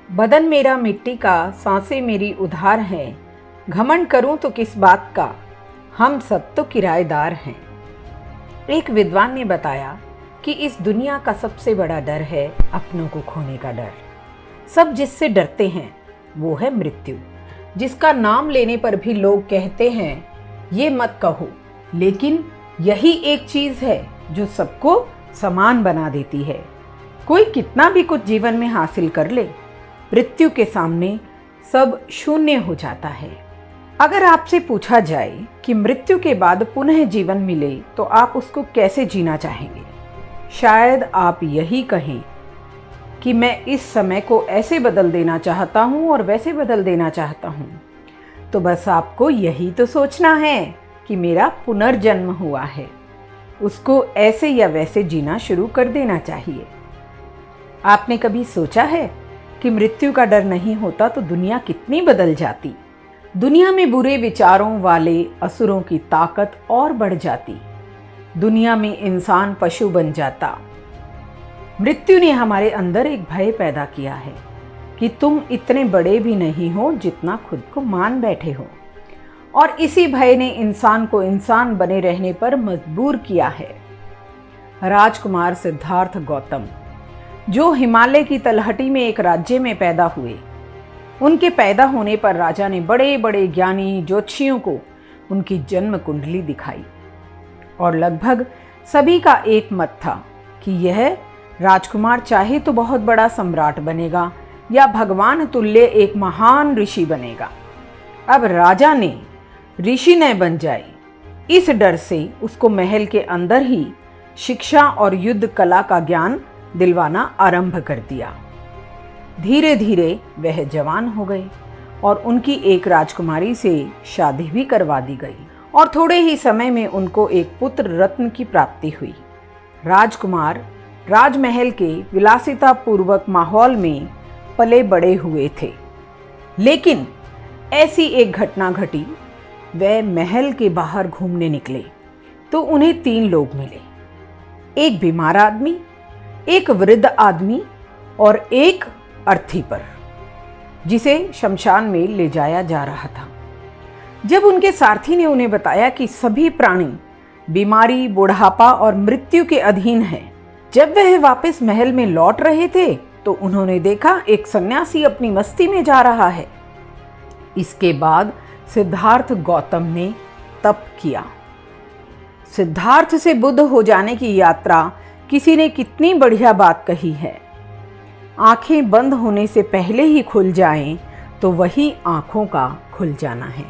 बदन मेरा मिट्टी का, सांसें मेरी उधार हैं। घमंड करूं तो किस बात का, हम सब तो किराएदार हैं। एक विद्वान ने बताया कि इस दुनिया का सबसे बड़ा डर है अपनों को खोने का डर। सब जिससे डरते हैं वो है मृत्यु, जिसका नाम लेने पर भी लोग कहते हैं ये मत कहो, लेकिन यही एक चीज़ है जो सबको समान बना देती है। कोई कितना भी कुछ जीवन में हासिल कर ले, मृत्यु के सामने सब शून्य हो जाता है। अगर आपसे पूछा जाए कि मृत्यु के बाद पुनः जीवन मिले तो आप उसको कैसे जीना चाहेंगे, शायद आप यही कहें कि मैं इस समय को ऐसे बदल देना चाहता हूँ और वैसे बदल देना चाहता हूँ। तो बस आपको यही तो सोचना है कि मेरा पुनर्जन्म हुआ है, उसको ऐसे या वैसे जीना शुरू कर देना चाहिए। आपने कभी सोचा है कि मृत्यु का डर नहीं होता तो दुनिया कितनी बदल जाती। दुनिया में बुरे विचारों वाले असुरों की ताकत और बढ़ जाती। दुनिया में इंसान पशु बन जाता। मृत्यु ने हमारे अंदर एक भय पैदा किया है कि तुम इतने बड़े भी नहीं हो जितना खुद को मान बैठे हो, और इसी भय ने इंसान को इंसान बने रहने पर मजबूर किया है। राजकुमार सिद्धार्थ गौतम, जो हिमालय की तलहटी में एक राज्य में पैदा हुए, उनके पैदा होने पर राजा ने बड़े बड़े ज्ञानी ज्योतिषियों को उनकी जन्म कुंडली दिखाई, और लगभग सभी का एक मत था कि यह राजकुमार चाहे तो बहुत बड़ा सम्राट बनेगा या भगवान तुल्य एक महान ऋषि बनेगा। अब राजा ने ऋषि न बन जाए, इस डर से उसको महल के अंदर ही शिक्षा और युद्ध कला का ज्ञान दिलवाना आरंभ कर दिया। धीरे धीरे वह जवान हो गए और उनकी एक राजकुमारी से शादी भी करवा दी गई, और थोड़े ही समय में उनको एक पुत्र रत्न की प्राप्ति हुई। राजकुमार राजमहल के विलासिता पूर्वक माहौल में पले बड़े हुए थे, लेकिन ऐसी एक घटना घटी। वह महल के बाहर घूमने निकले तो उन्हें 3 लोग मिले, एक बीमार आदमी, एक वृद्ध आदमी और एक अर्थी पर, जिसे शमशान में ले जाया जा रहा था। जब उनके सारथी ने उन्हें बताया कि सभी प्राणी बीमारी, बुढ़ापा और मृत्यु के अधीन हैं, जब वह वापस महल में लौट रहे थे तो उन्होंने देखा एक सन्यासी अपनी मस्ती में जा रहा है। इसके बाद सिद्धार्थ गौतम ने तप किया। सिद्धार्थ से बुद्ध हो जाने की यात्रा किसी ने कितनी बढ़िया बात कही है। आंखें बंद होने से पहले ही खुल जाएं तो वही आंखों का खुल जाना है।